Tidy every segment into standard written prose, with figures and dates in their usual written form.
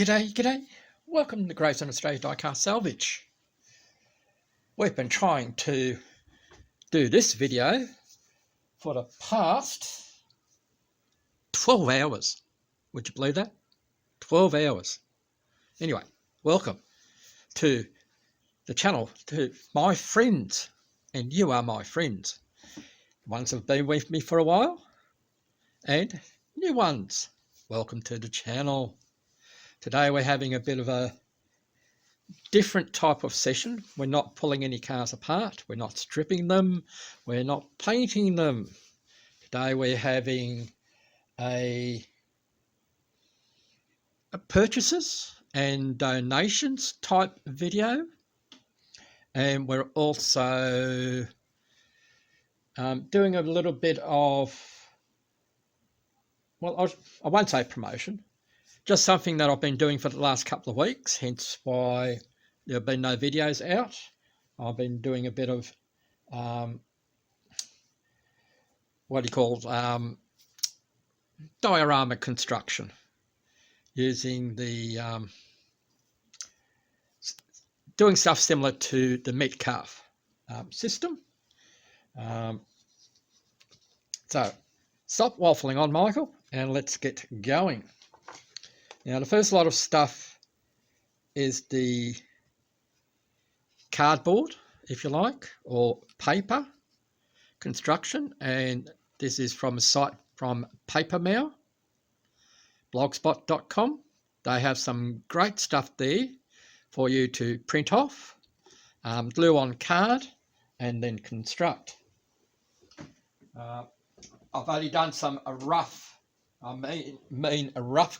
G'day. Welcome to Grayson Australia Diecast Salvage. We've been trying to do this video for the past 12 hours. Would you believe that? 12 hours. Anyway, welcome to the channel, to my friends, and you are my friends. Ones have been with me for a while, and new ones. Welcome to the channel. Today we're having a bit of a different type of session. We're not pulling any cars apart. We're not stripping them. We're not painting them. Today we're having a purchases and donations type video. And we're also doing a little bit of, well, I won't say promotion. Just something that I've been doing for the last couple of weeks, hence why there have been no videos out. I've been doing a bit of, diorama construction using the, doing stuff similar to the Metcalfe system. So, stop waffling on, Michael, and let's get going. Now, the first lot of stuff is the cardboard, if you like, or paper construction, and this is from a site from Papermow, blogspot.com. They have some great stuff there for you to print off, glue on card, and then construct. I've only done some rough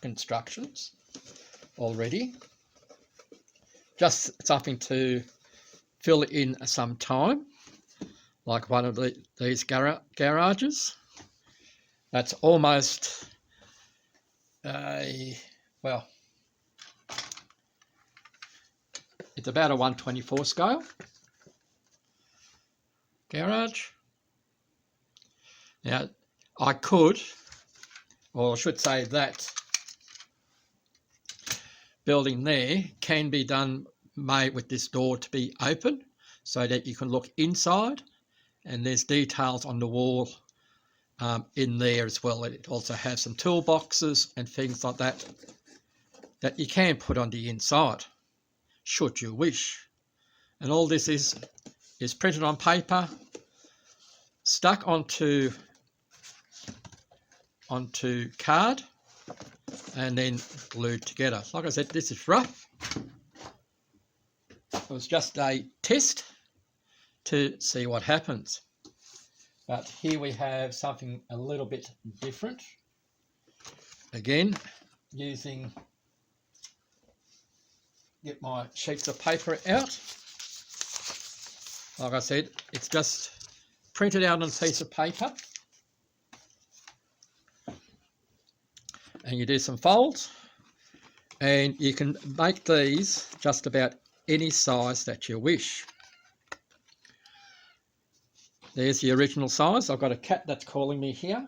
constructions already. Just something to fill in some time, like one of these garages. That's almost it's about a 1/24 scale garage. Now, I could, or I should say that building there can be made with this door to be open so that you can look inside, and there's details on the wall in there as well. It also has some toolboxes and things like that that you can put on the inside should you wish. And all this is printed on paper, stuck onto card, and then glued together. Like I said, this is rough. It was just a test to see what happens. But here we have something a little bit different. Again, get my sheets of paper out. Like I said, it's just printed out on a piece of paper. And you do some folds, and you can make these just about any size that you wish. There's the original size. I've got a cat that's calling me here.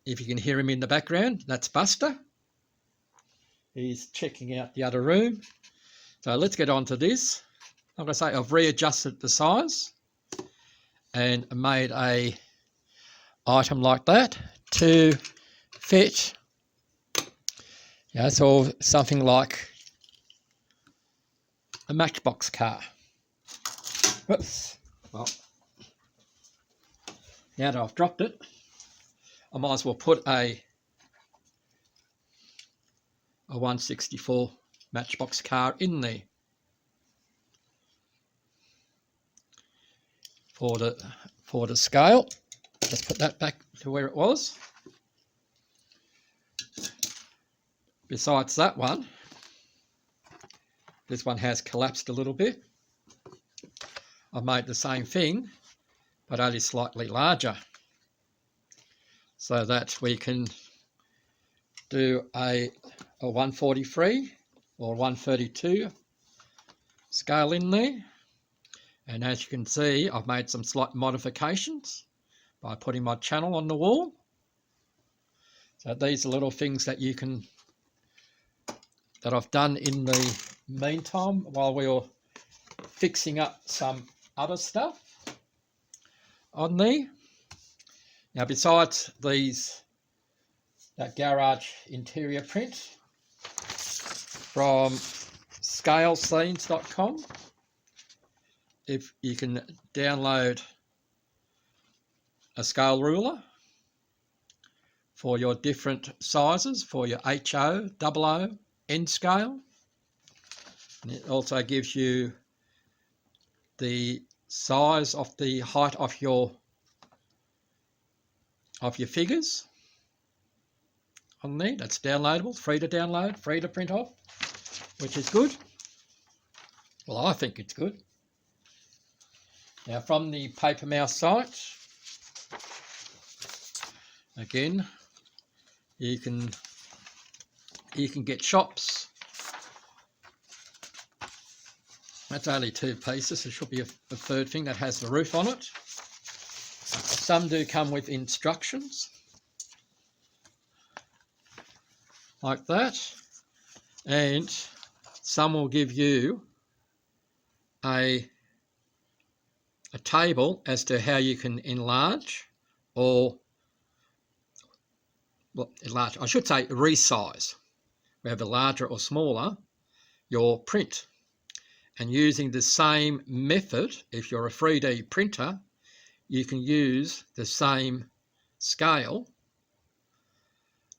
If you can hear him in the background, that's Buster. He's checking out the other room. So let's get on to this. Like I say, I've readjusted the size and made a item like that to fit, so something like a Matchbox car. Whoops. Well, now that I've dropped it, I might as well put a 1/64 Matchbox car in there for the scale. Just put that back to where it was. Besides that one, this one has collapsed a little bit. I've made the same thing, but only slightly larger, so that we can do a 143 or 132 scale in there. And as you can see, I've made some slight modifications by putting my channel on the wall. So these are little things that you can that I've done in the meantime while we were fixing up some other stuff on there. Now, besides that garage interior print from scalescenes.com, if you can download a scale ruler for your different sizes, for your HO, OO, N scale. And it also gives you the size of the height of your figures on there. That's downloadable, free to download, free to print off, which is good. Well, I think it's good. Now, from the Paper Mouse site, again, you can get shops. That's only 2 pieces. There should be a third thing that has the roof on it. Some do come with instructions like that, and some will give you a table as to how you can enlarge or, well, enlarge, I should say resize, whether larger or smaller, your print. And using the same method, if you're a 3D printer, you can use the same scale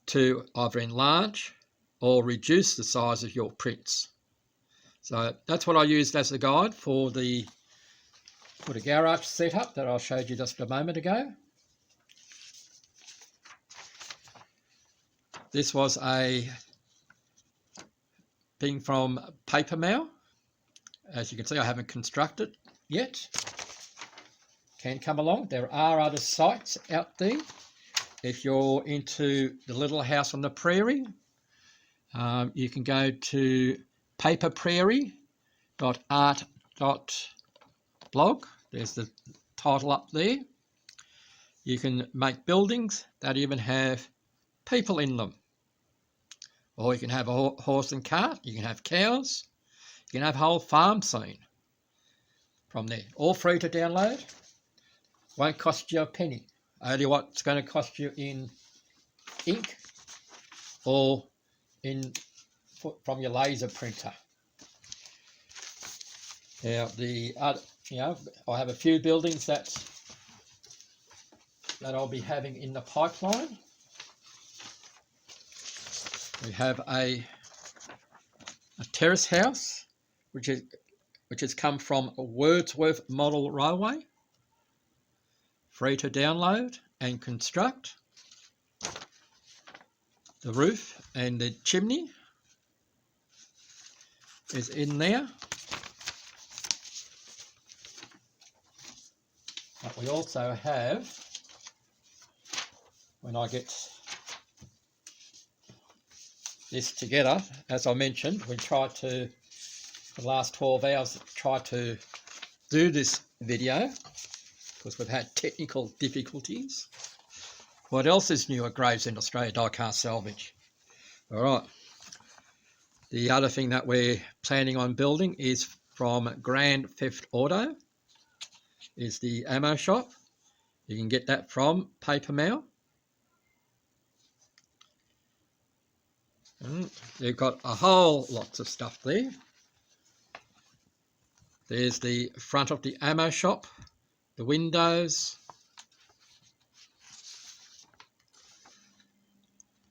to either enlarge or reduce the size of your prints. So that's what I used as the guide for the garage setup that I showed you just a moment ago. This was a thing from Papermouse. As you can see, I haven't constructed yet. Can come along. There are other sites out there. If you're into the Little House on the Prairie, you can go to paperprairie.art.blog. There's the title up there. You can make buildings that even have people in them. Or you can have a horse and cart. You can have cows. You can have a whole farm scene from there. All free to download. Won't cost you a penny. Only what's going to cost you in ink or from your laser printer. Now, I have a few buildings that I'll be having in the pipeline. We have a terrace house, which has come from Wordsworth Model Railway, free to download and construct. The roof and the chimney is in there. But we also have, when I get this together, as I mentioned, we tried to, for the last 12 hours, try to do this video because we've had technical difficulties. What else is new at Gravesend Australia Diecast Salvage? All right. The other thing that we're planning on building is from Grand Theft Auto, is the ammo shop. You can get that from Papermouse. You've got a whole lots of stuff there. There's the front of the ammo shop, the windows.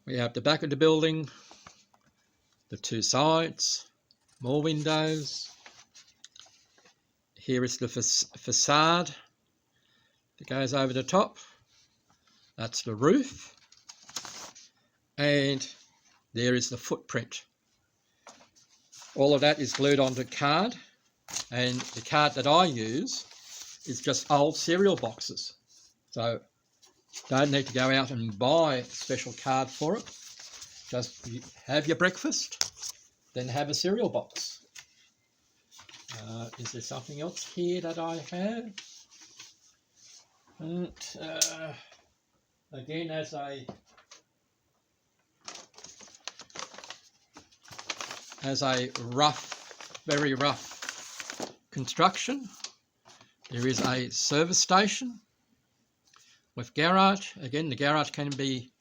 We have the back of the building, the 2 sides, more windows. Here is the facade that goes over the top. That's the roof. And there is the footprint. All of that is glued onto card, and the card that I use is just old cereal boxes. So don't need to go out and buy a special card for it. Just have your breakfast, then have a cereal box. Is there something else here that I have? And, again, as a as a rough, very rough construction. There is a service station with garage. Again, the garage can be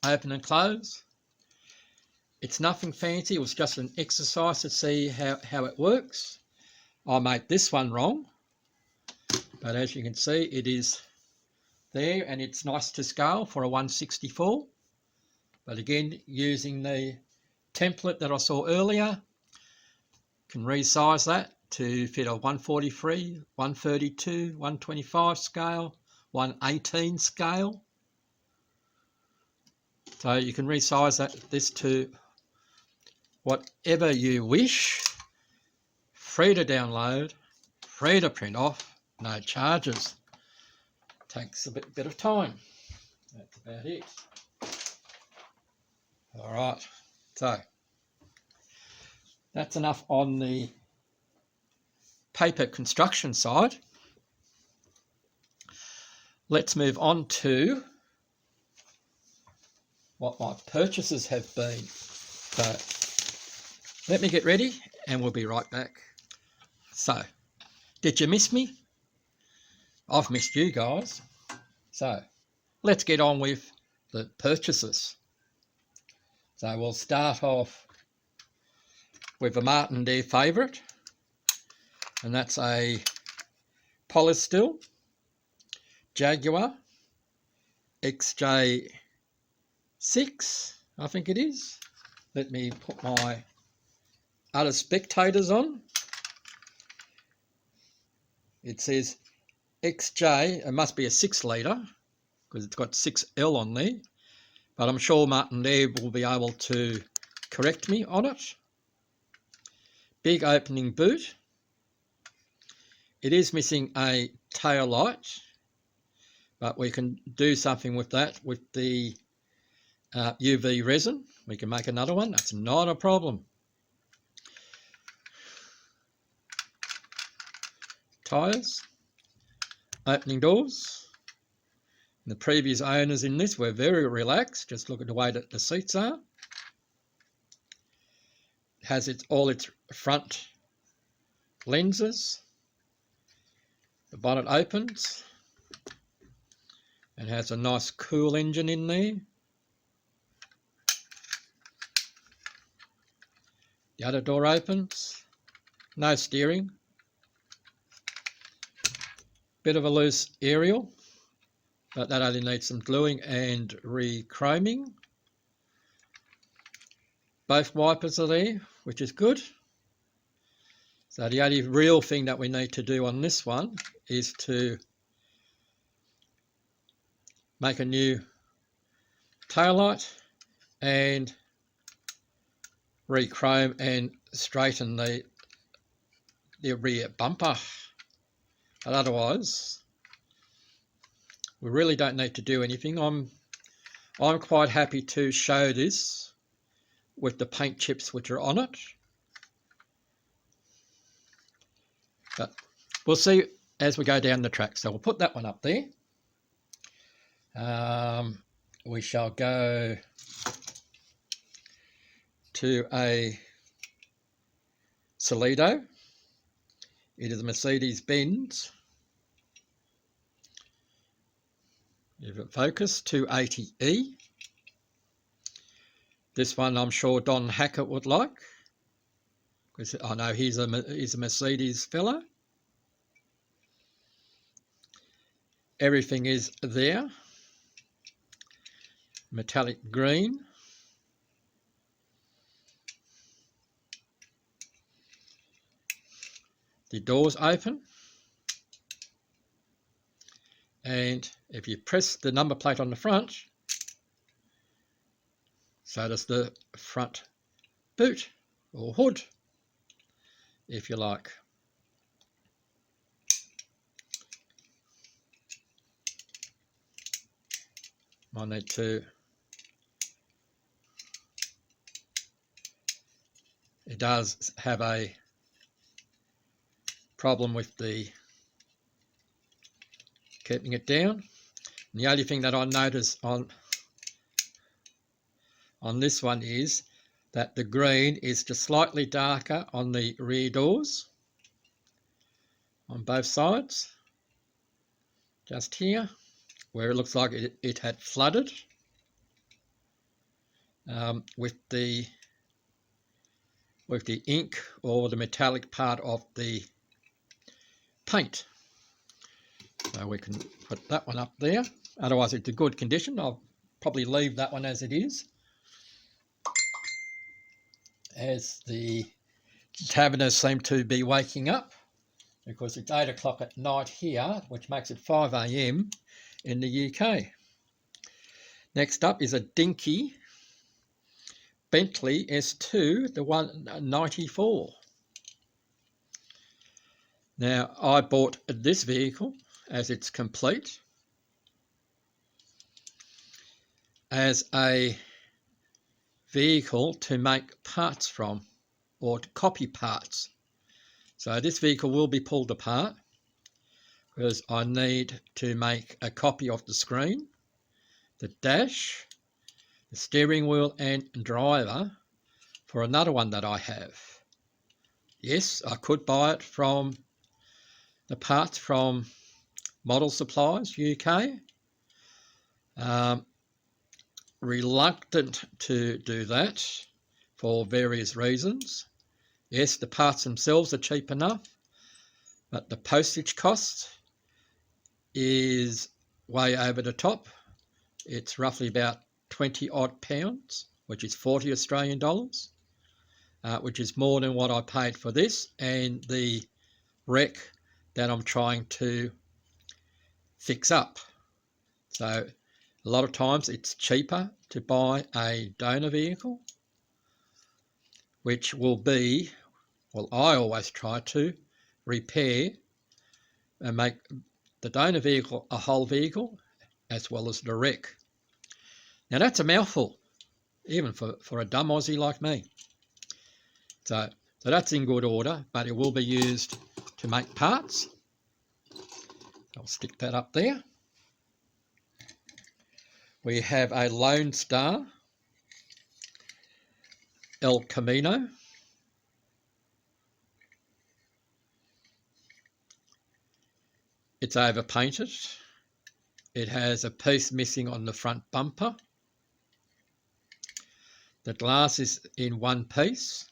open and close. It's nothing fancy. It was just an exercise to see how it works. I made this one wrong, but as you can see, it is there, and it's nice to scale for a 1/64. But again, using the template that I saw earlier, can resize that to fit a 143, 132, 125 scale, 118 scale. So you can resize this to whatever you wish. Free to download, free to print off, no charges. Takes a bit of time. That's about it. All right, so that's enough on the paper construction side. Let's move on to what my purchases have been. So let me get ready and we'll be right back. So, did you miss me? I've missed you guys. So let's get on with the purchases. So we'll start off with a Martindale favourite, and that's a Polystill Jaguar XJ6, I think it is. Let me put my other spectators on. It says XJ, it must be a 6 litre because it's got 6L on there, but I'm sure Martindale will be able to correct me on it. Big opening boot. It is missing a tail light, but we can do something with that with the UV resin. We can make another one. That's not a problem. Tyres. Opening doors. The previous owners in this were very relaxed. Just look at the way that the seats are. It has all its front lenses. The bonnet opens and has a nice cool engine in there. The other door opens. No steering. Bit of a loose aerial, but that only needs some gluing and re-chroming. Both wipers are there, which is good. So the only real thing that we need to do on this one is to make a new taillight and re-chrome and straighten the rear bumper. But otherwise, we really don't need to do anything. I'm quite happy to show this with the paint chips which are on it. But we'll see as we go down the track. So we'll put that one up there. We shall go to a Solido. It is a Mercedes-Benz. If it focus, 280E. This one I'm sure Don Hackett would like, because I know he's a Mercedes fellow. Everything is there. Metallic green. The doors open, and if you press the number plate on the front, so does the front boot or hood, if you like. I need to, it does have a problem with the keeping it down. And the only thing that I notice on this one is that the green is just slightly darker on the rear doors on both sides, just here where it looks like it had flooded with the ink or the metallic part of the paint. So we can put that one up there. Otherwise it's in good condition. I'll probably leave that one as it is, as the taverners seem to be waking up, because it's 8 o'clock at night here, which makes it 5 AM in the UK. Next up is a dinky Bentley S2, the 194. Now, I bought this vehicle as it's complete, as a vehicle to make parts from, or to copy parts. So this vehicle will be pulled apart because I need to make a copy of the screen, the dash, the steering wheel and driver for another one that I have. Yes, I could buy it from the parts from Model Supplies UK. Reluctant to do that for various reasons. Yes, the parts themselves are cheap enough, but the postage cost is way over the top. It's roughly about 20 odd pounds, which is 40 Australian dollars, which is more than what I paid for this and the wreck that I'm trying to fix up. So a lot of times it's cheaper to buy a donor vehicle, which will be, well, I always try to repair and make the donor vehicle a whole vehicle as well as the wreck. Now that's a mouthful, even for a dumb Aussie like me. So that's in good order, but it will be used to make parts. I'll stick that up there. We have a Lone Star El Camino. It's overpainted. It has a piece missing on the front bumper. The glass is in one piece.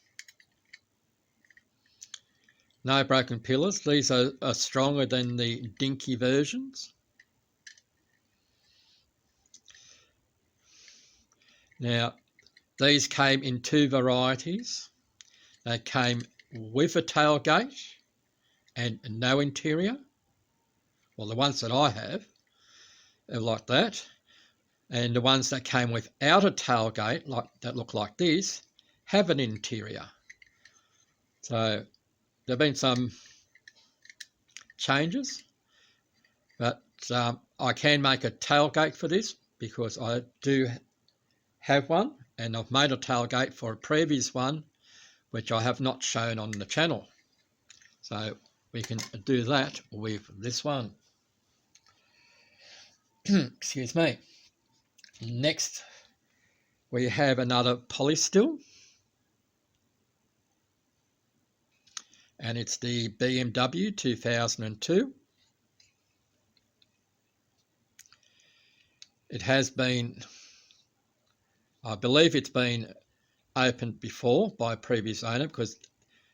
No broken pillars. These are stronger than the dinky versions. Now, these came in two varieties. They came with a tailgate and no interior. Well, the ones that I have are like that. And the ones that came without a tailgate, like that look like this, have an interior. So there have been some changes, but I can make a tailgate for this because I do have one, and I've made a tailgate for a previous one which I have not shown on the channel. So we can do that with this one. Excuse me. Next we have another Polystill, and it's the BMW 2002. It has been, I believe it's been opened before by a previous owner, because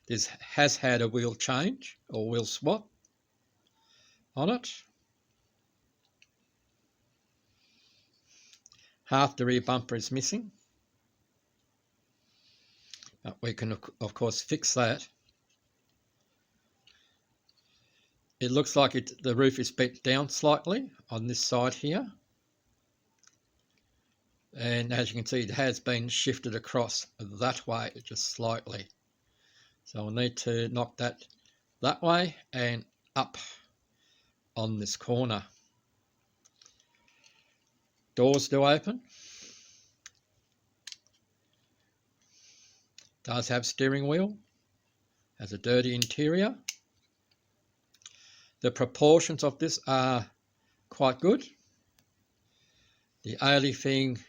this has had a wheel change or wheel swap on it. Half the rear bumper is missing, but we can of course fix that. It looks like the roof is bent down slightly on this side here, and as you can see it has been shifted across that way just slightly. So I'll need to knock that way and up on this corner. Doors do open. Does have steering wheel. Has a dirty interior. The proportions of this are quite good. The only thing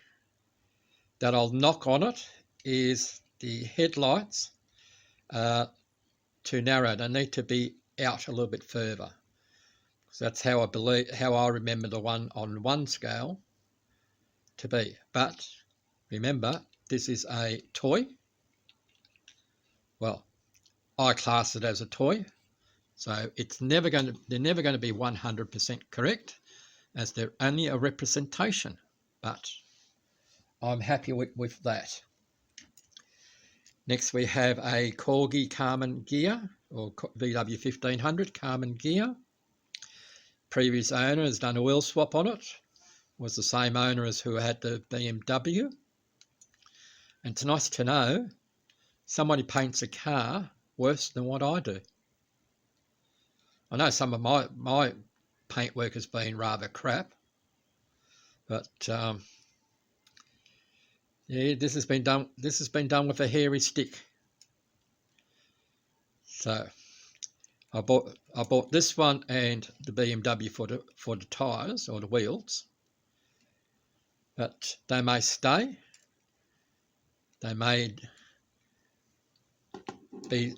that I'll knock on it is the headlights are too narrow. They need to be out a little bit further. So that's how I remember the one on one scale to be. But remember, this is a toy. Well, I class it as a toy, so they're never going to be 100% correct, as they're only a representation. But I'm happy with that. Next we have a Corgi Karmann Ghia, or VW 1500 Karmann Ghia. Previous owner has done a wheel swap on it. Was the same owner as who had the BMW. And it's nice to know somebody paints a car worse than what I do. I know some of my paintwork has been rather crap, but yeah, this has been done with a hairy stick. So I bought this one and the BMW for the tyres or the wheels, but they may stay. They may be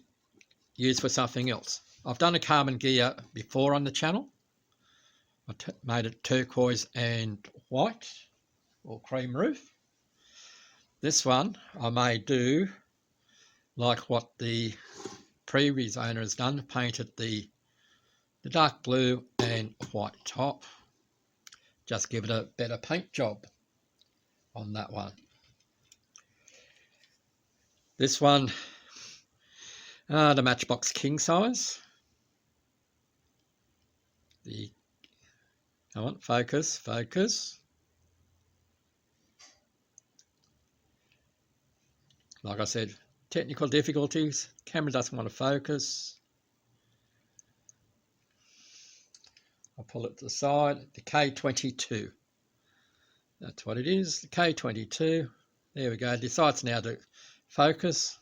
used for something else. I've done a Karmann Ghia before on the channel. I made it turquoise and white, or cream roof. This one I may do like what the previous owner has done, painted the dark blue and white top. Just give it a better paint job on that one. This one, the Matchbox king size. Come on, focus. Like I said, technical difficulties. Camera doesn't want to focus. I'll pull it to the side. The K22. That's what it is. The K22. There we go. Decides now to focus,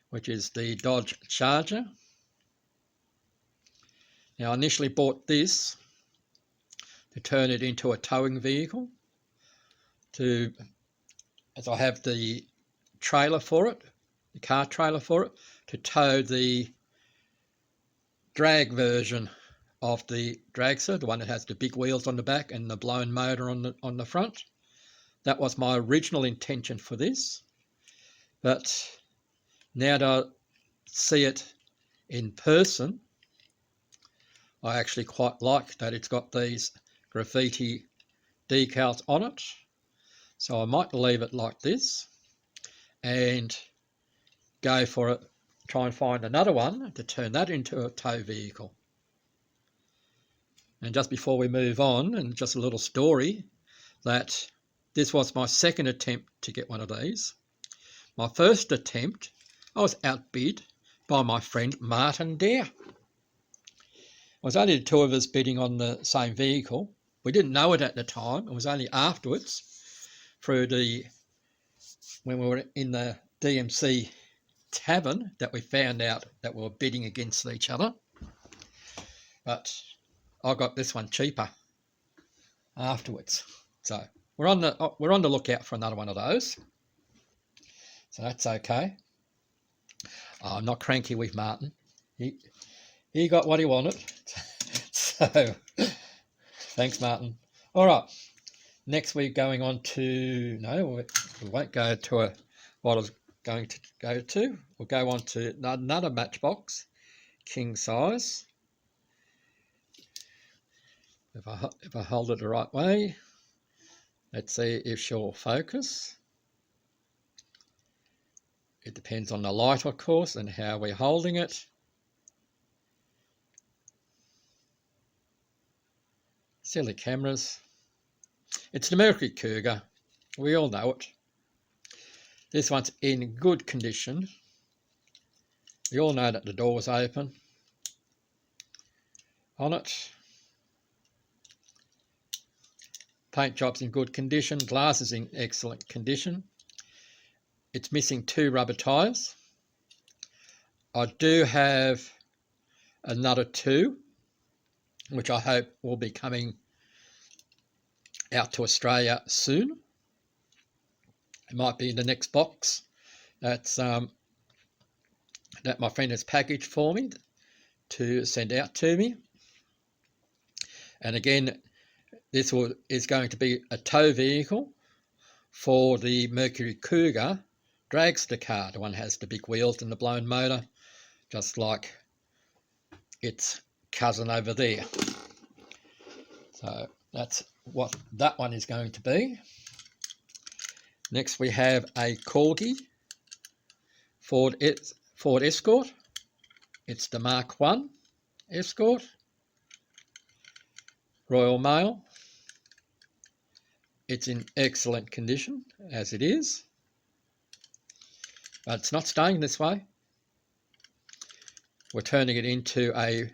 which is the Dodge Charger. Now, I initially bought this to turn it into a towing vehicle, as I have the trailer for it, the car trailer for it, to tow the drag version of the dragster, the one that has the big wheels on the back and the blown motor on the front. That was my original intention for this, but now that I see it in person, I actually quite like that it's got these graffiti decals on it. So I might leave it like this and go for it, try and find another one to turn that into a tow vehicle. And just before we move on, and just a little story, that this was my second attempt to get one of these. My first attempt, I was outbid by my friend Martin Dare. It was only the two of us bidding on the same vehicle. We didn't know it at the time. It was only afterwards, when we were in the DMC tavern, that we found out that we were bidding against each other. But I got this one cheaper afterwards. So we're on the lookout for another one of those. So that's okay. I'm not cranky with Martin. He got what he wanted. So thanks, Martin. All right. Next we're going on to, no, we won't go to what I was going to go to. We'll go on to another Matchbox king size. If I hold it the right way, let's see if she'll focus. It depends on the light, of course, and how we're holding it. Silly cameras. It's the Mercury Cougar. We all know it. This one's in good condition. We all know that the door's open on it. Paint job's in good condition. Glass is in excellent condition. It's missing 2 rubber tyres. I do have another 2, which I hope will be coming out to Australia soon. It might be in the next box That's that my friend has packaged for me to send out to me. And again, this is going to be a tow vehicle for the Mercury Cougar dragster car. The one has the big wheels and the blown motor, just like its cousin over there. So that's what that one is going to be. Next we have a Corgi Ford Escort. It's the Mark I Escort, Royal Mail. It's in excellent condition as it is, but it's not staying this way. We're turning it into a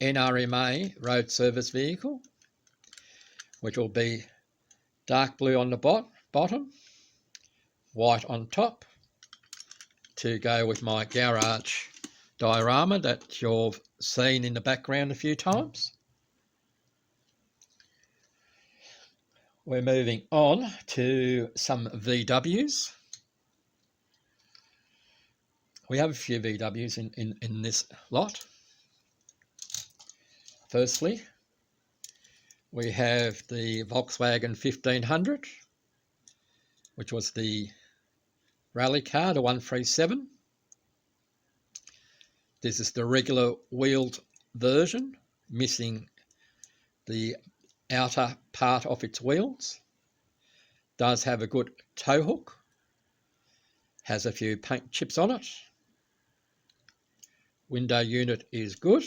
NRMA road service vehicle, which will be dark blue on the bottom, white on top, to go with my garage diorama that you've seen in the background a few times. We're moving on to some VWs. We have a few VWs in this lot. Firstly, we have the Volkswagen 1500, which was the rally car, the 137. This is the regular wheeled version, missing the outer part of its wheels. Does have a good tow hook. Has a few paint chips on it. Window unit is good.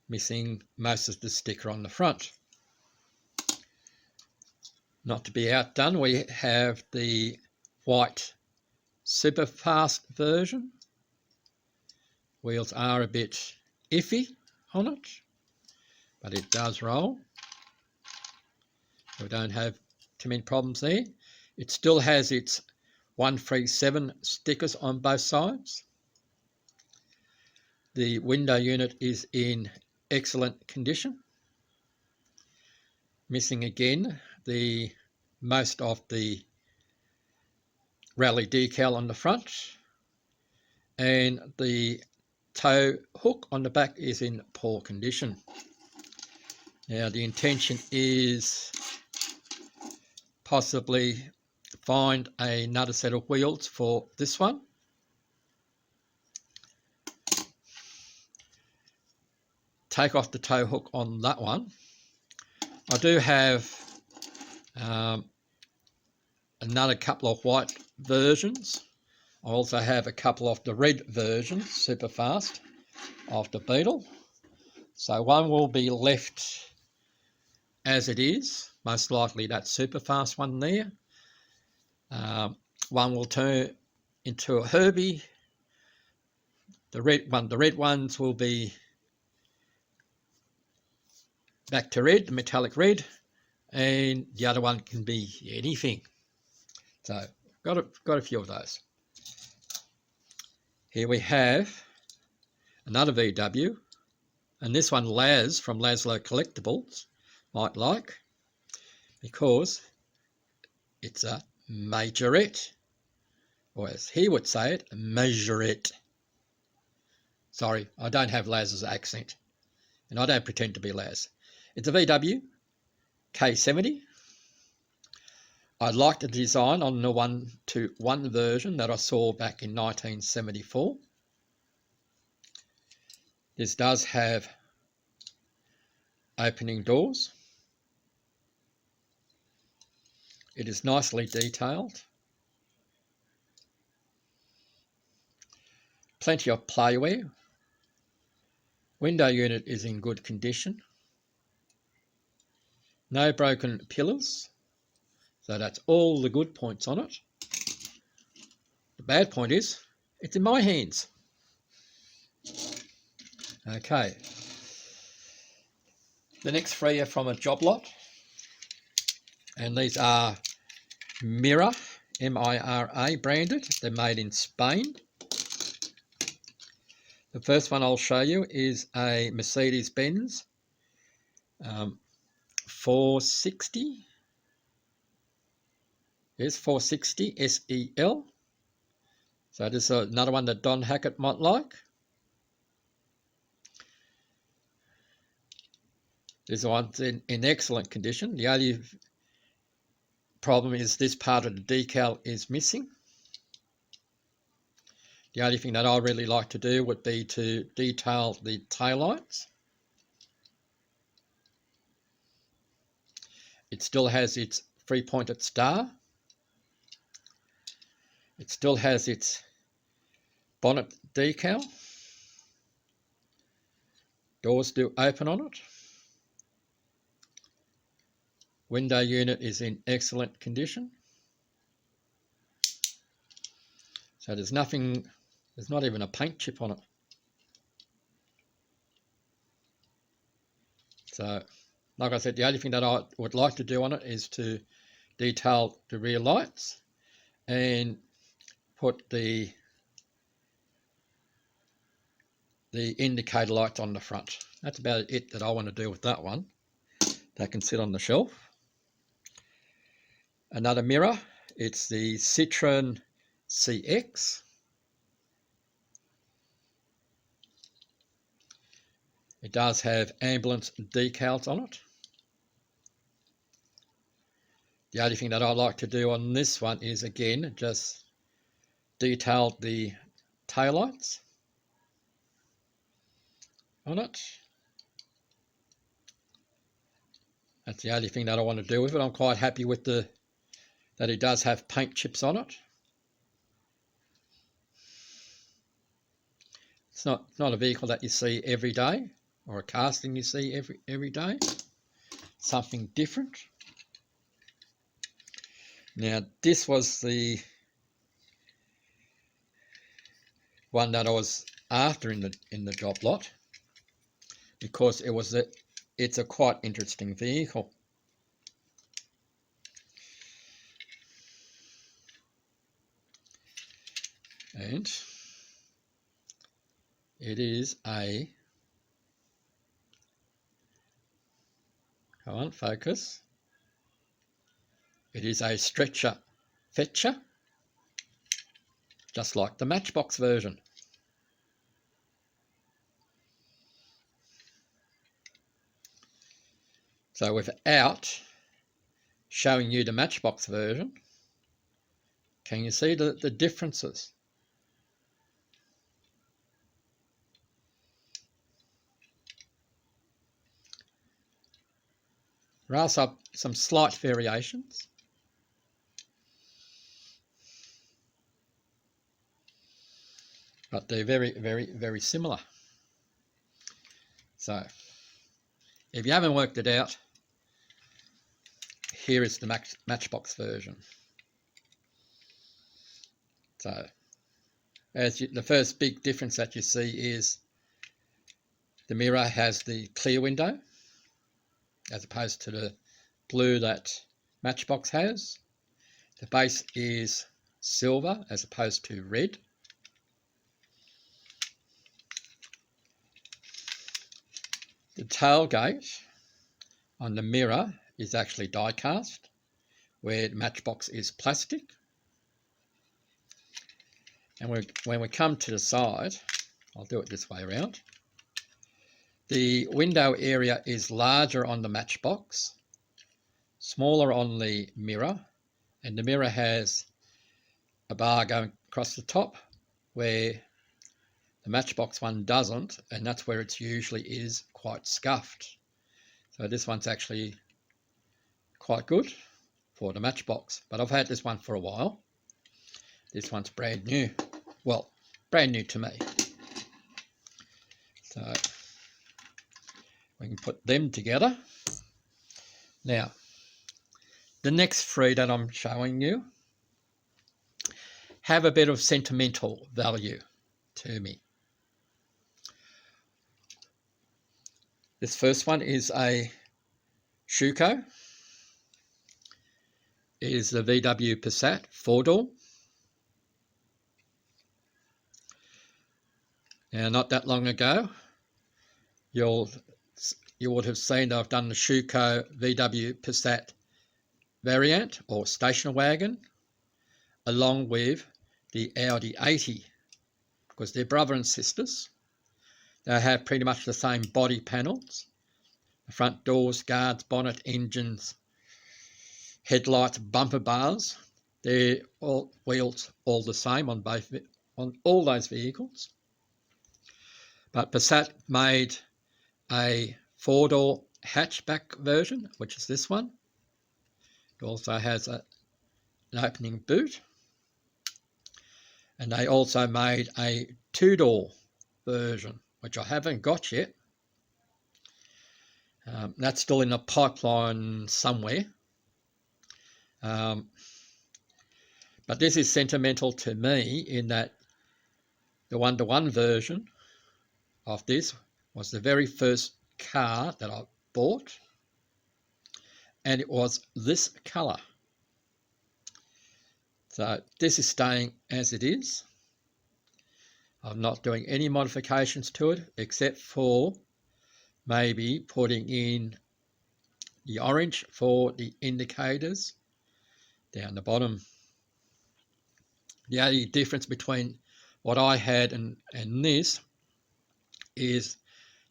Missing most of the sticker on the front. Not to be outdone, we have the white Superfast version. Wheels are a bit iffy on it, but it does roll. We don't have too many problems there. It still has its 137 stickers on both sides. The window unit is in excellent condition. Missing again the most of the rally decal on the front, and the tow hook on the back is in poor condition. Now the intention is possibly find another set of wheels for this one. Take off the tow hook on that one. I do have another couple of white versions. I also have a couple of the red versions, Superfast, of the Beetle. So one will be left as it is, most likely that Superfast one there. One will turn into a Herbie. The red ones will be back to red, the metallic red, and the other one can be anything. So got a few of those. Here we have another VW, and this one Laz from Laszlo Collectibles might like, because it's a majorette, or as he would say it, a majorette. Sorry, I don't have Laz's accent, and I don't pretend to be Laz. It's a VW K70. I like the design on the 1-to-1 version that I saw back in 1974. This does have opening doors. It is nicely detailed. Plenty of playware. Window unit is in good condition. No broken pillars. So that's all the good points on it. The bad point is, it's in my hands. Okay. The next three are from a job lot. And these are Mira, M-I-R-A branded. They're made in Spain. The first one I'll show you is a Mercedes-Benz 460. Here's 460 SEL. So this is another one that Don Hackett might like. This one's in excellent condition. The only problem is this part of the decal is missing. The only thing that I really like to do would be to detail the taillights. It still has its three-pointed star. It still has its bonnet decal. Doors do open on it. Window unit is in excellent condition. So there's nothing, there's not even a paint chip on it. So, like I said, the only thing that I would like to do on it is to detail the rear lights and put the indicator lights on the front. That's about it that I want to do with that one. That can sit on the shelf. Another mirror, it's the Citroen CX. It does have ambulance decals on it. The only thing that I like to do on this one is, again, just detail the taillights on it. That's the only thing that I want to do with it. I'm quite happy with that it does have paint chips on it. It's not a vehicle that you see every day, or a casting you see every day. Something different. Now this was the one that I was after in the job lot, because it's a quite interesting vehicle. And it is a, come on, focus. It is a stretcher fetcher, just like the Matchbox version. So without showing you the Matchbox version, can you see the differences? There are some slight variations. But they're very, very, very similar. So, if you haven't worked it out, here is the Matchbox version. So, the first big difference that you see is the mirror has the clear window, as opposed to the blue that Matchbox has. The base is silver as opposed to red. The tailgate on the mirror is actually die cast, where the Matchbox is plastic. And when we come to the side, I'll do it this way around. The window area is larger on the Matchbox, smaller on the mirror, and the mirror has a bar going across the top where the Matchbox one doesn't, and that's where it usually is quite scuffed. So this one's actually quite good for the Matchbox, but I've had this one for a while. This one's brand new. Well, brand new to me. So we can put them together. Now, the next three that I'm showing you have a bit of sentimental value to me. This first one is a Schuco. It is the VW Passat 4-door. Now, not that long ago, you would have seen that I've done the Schuco VW Passat variant or station wagon along with the Audi 80, because they're brother and sisters. They have pretty much the same body panels. The front doors, guards, bonnet, engines, headlights, bumper bars. They're all wheels all the same on all those vehicles. But Passat made a 4-door hatchback version, which is this one. It also has an opening boot. And they also made a 2-door version, which I haven't got yet. That's still in the pipeline somewhere. But this is sentimental to me in that the 1-to-1 version of this was the very first car that I bought, and it was this colour. So this is staying as it is. I'm not doing any modifications to it except for maybe putting in the orange for the indicators down the bottom. The only difference between what I had and this is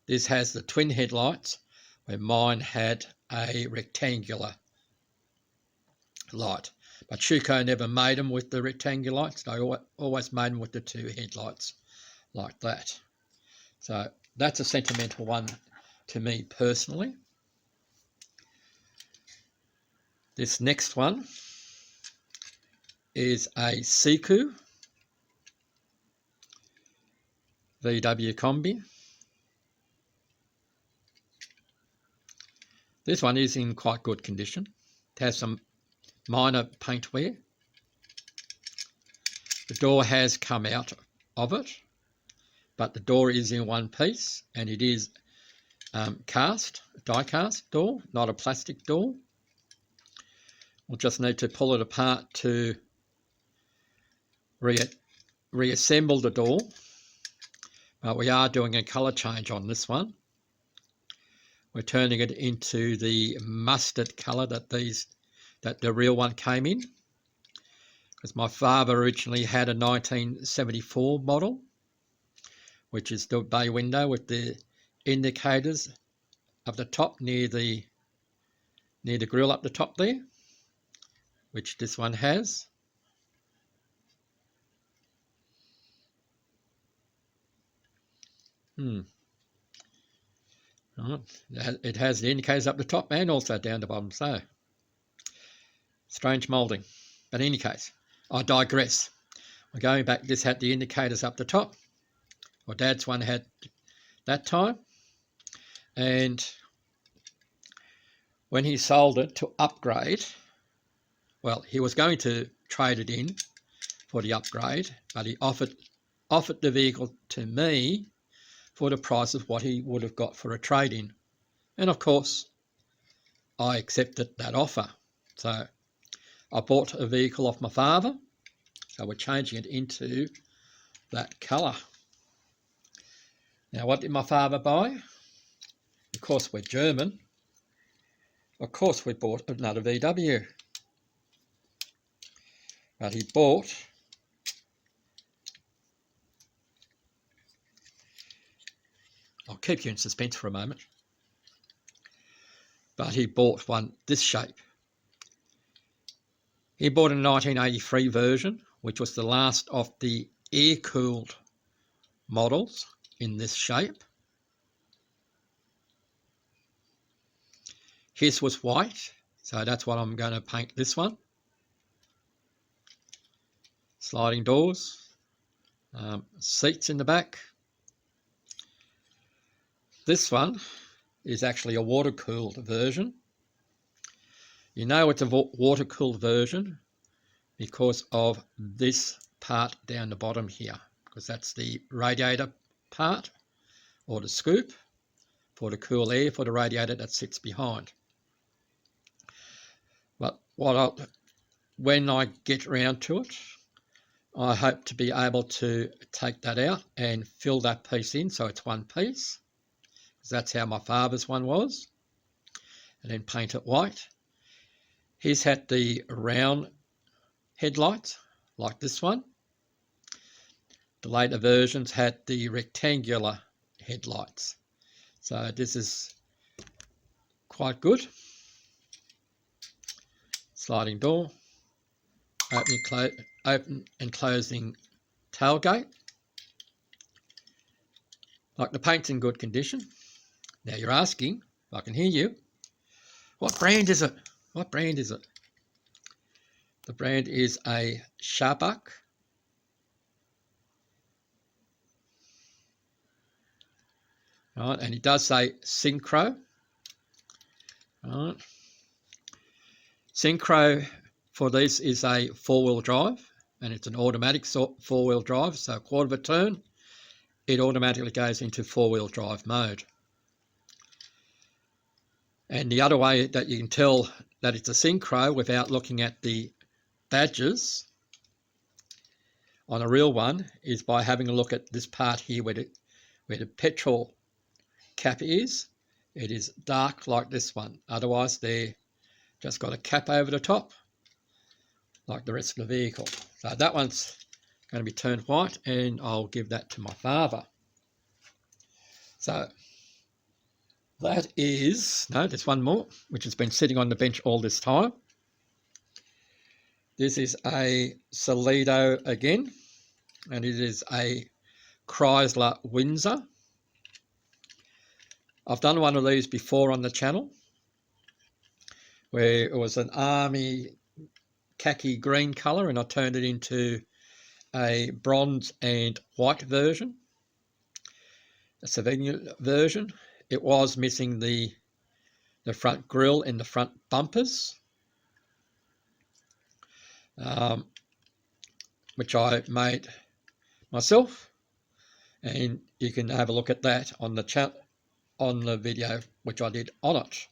this has the twin headlights, where mine had a rectangular light. But Schuco never made them with the rectangular lights. They always made them with the 2 headlights like that. So that's a sentimental one to me personally. This next one is a Siku VW Combi. This one is in quite good condition. It has some minor paint wear. The door has come out of it, but the door is in one piece, and it is die-cast door, not a plastic door. We'll just need to pull it apart to reassemble the door. But we are doing a colour change on this one. We're turning it into the mustard colour that the real one came in, because my father originally had a 1974 model, which is the bay window with the indicators up the top near the grille up the top there, which this one has. It has the indicators up the top and also down the bottom, so strange moulding. But in any case, I digress. We're going back. This had the indicators up the top, or Dad's one had that time, and when he sold it to upgrade, well, he was going to trade it in for the upgrade, but he offered the vehicle to me for the price of what he would have got for a trade-in. And of course, I accepted that offer. So I bought a vehicle off my father. So we're changing it into that colour. Now, what did my father buy? Of course, we're German. Of course, we bought another VW. But he bought I'll keep you in suspense for a moment. But he bought one this shape. He bought a 1983 version, which was the last of the air-cooled models in this shape. His was white, so that's what I'm going to paint this one. Sliding doors, seats in the back. This one is actually a water-cooled version. You know it's a water-cooled version because of this part down the bottom here, because that's the radiator part, or the scoop, for the cool air for the radiator that sits behind. But when I get around to it, I hope to be able to take that out and fill that piece in so it's one piece, because that's how my father's one was, and then paint it white. He's had the round headlights like this one. The later versions had the rectangular headlights. So this is quite good. Sliding door, open and closing tailgate. Like, the paint's in good condition. Now you're asking, if I can hear you, what brand is it? What brand is it? The brand is a Schaerbeek. Right, and it does say Syncro. Right. Syncro for this is a 4-wheel drive, and it's an automatic 4-wheel drive, so a quarter of a turn, it automatically goes into 4-wheel drive mode. And the other way that you can tell that it's a Syncro without looking at the badges on a real one is by having a look at this part here where the petrol cap is. It is dark like this one. Otherwise, they're just got a cap over the top like the rest of the vehicle. So that one's going to be turned white, and I'll give that to my father. So that is, no, there's one more, which has been sitting on the bench all this time. This is a Solido again, and it is a Chrysler Windsor. I've done one of these before on the channel, where it was an army khaki green colour, and I turned it into a bronze and white version, a civilian version. It was missing the front grille and the front bumpers, which I made myself, and you can have a look at that on the video which I did on it.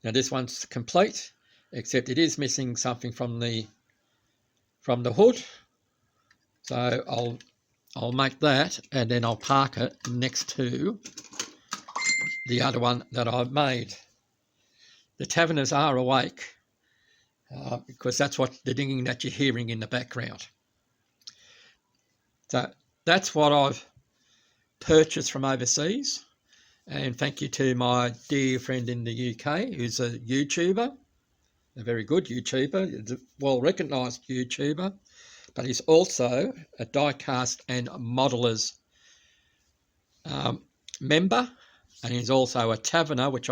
Now this one's complete, except it is missing something from the hood. So I'll make that, and then I'll park it next to the other one that I've made. The taverners are awake, because that's what the dinging that you're hearing in the background. So that's what I've purchased from overseas. And thank you to my dear friend in the UK, who's a YouTuber, a very good YouTuber, a well-recognised YouTuber, but he's also a die-cast and modelers member, and he's also a taverner, which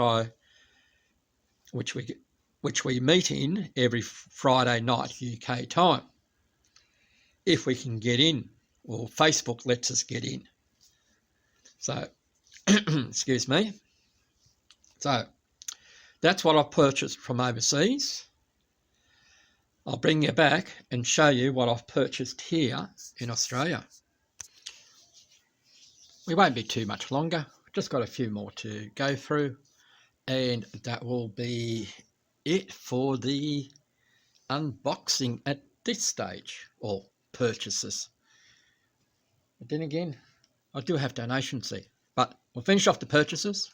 we meet in every Friday night UK time, if we can get in, or Facebook lets us get in. So excuse me. So that's what I've purchased from overseas. I'll bring you back and show you what I've purchased here in Australia. We won't be too much longer. We've just got a few more to go through, and that will be it for the unboxing at this stage, or purchases. But then again, I do have donations there. But we'll finish off the purchases,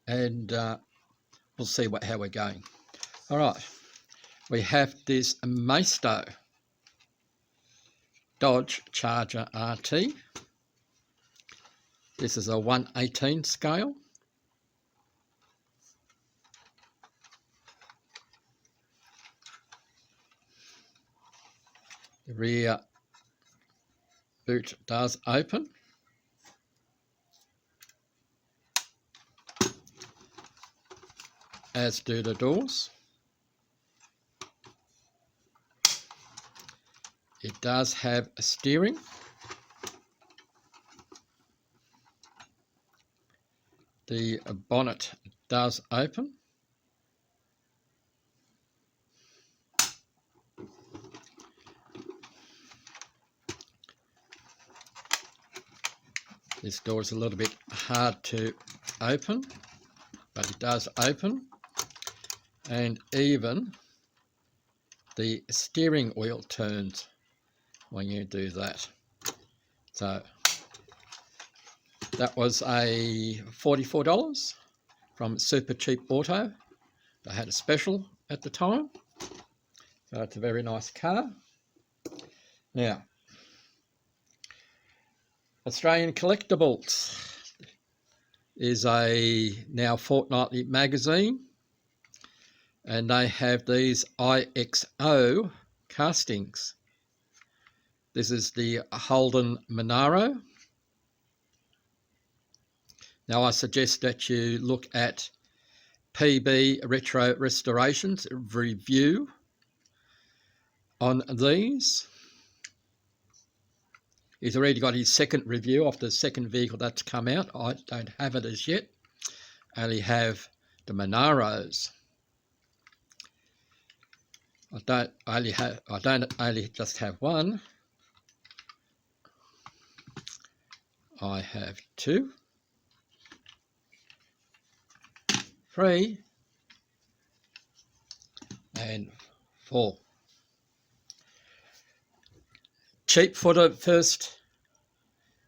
and we'll see how we're going. All right, we have this Maisto Dodge Charger RT. This is a 1/18 scale. The rear boot does open. As do the doors. It does have a steering. The bonnet does open. This door is a little bit hard to open, but it does open. And even the steering wheel turns when you do that. So that was a $44 from Super Cheap Auto. They had a special at the time. So it's a very nice car. Now, Australian Collectibles is a now fortnightly magazine, and they have these IXO castings. This is the Holden Monaro. Now I suggest that you look at PB Retro Restorations review on these. He's already got his second review of the second vehicle that's come out. I don't have it as yet. I only have the Monaros. I don't only just have one. I have 2, 3, and 4. Cheap for the first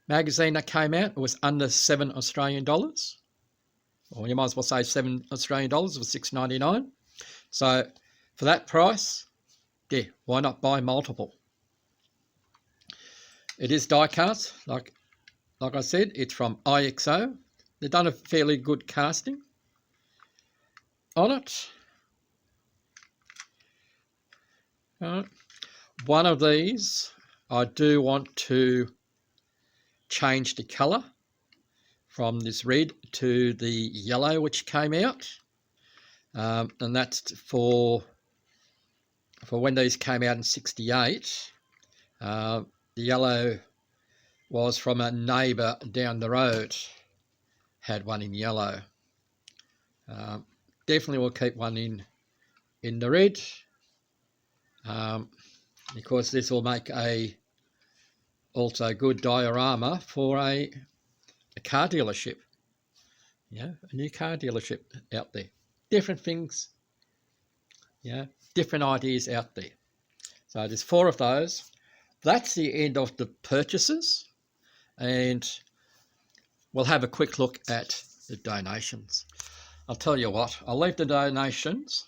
magazine that came out. It was under $7 Australian. Or you might as well say $7 Australian. It was $6.99. So for that price, yeah, why not buy multiple? It is die cast, like I said. It's from IXO. They've done a fairly good casting on it. One of these, I do want to change the colour from this red to the yellow which came out, and that's for when these came out in '68. The yellow was from a neighbour down the road, had one in yellow. Definitely will keep one in the red, because this will make a also good diorama for a car dealership. A new car dealership out there. Different things, different ideas out there. So there's 4 of those. That's the end of the purchases, and we'll have a quick look at the donations. I'll tell you what, I'll leave the donations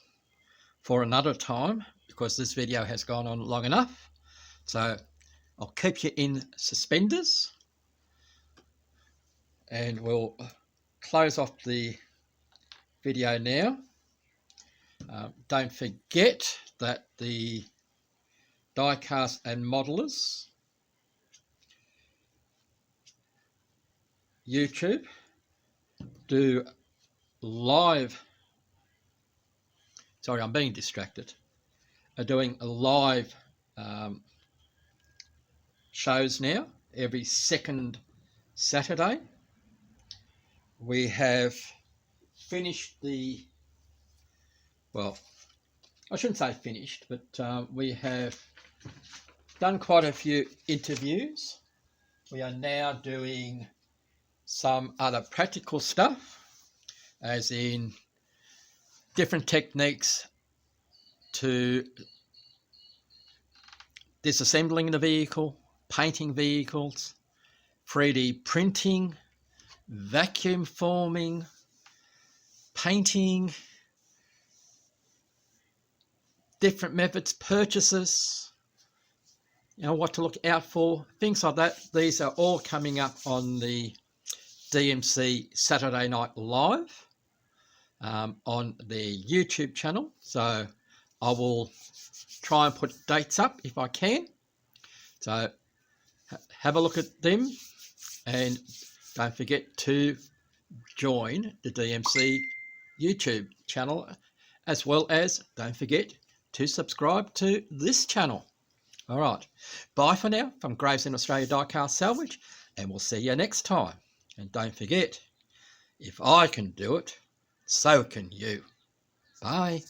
for another time because this video has gone on long enough. So I'll keep you in suspenders, and we'll close off the video now. Don't forget that the Diecast and Modelers YouTube do live, sorry, I'm being distracted, are doing a live shows now every second Saturday. We have finished the, well, I shouldn't say finished, but we have done quite a few interviews. We are now doing some other practical stuff, as in different techniques to disassembling the vehicle, painting vehicles, 3D printing, vacuum forming, painting, different methods, purchases, what to look out for, things like that. These are all coming up on the DMC Saturday Night Live on their YouTube channel. So I will try and put dates up if I can. So have a look at them, and don't forget to join the DMC YouTube channel, as well as don't forget to subscribe to this channel. All right, bye for now from Gravesend Australia Diecast Salvage, and we'll see you next time. And don't forget, if I can do it, so can you. Bye.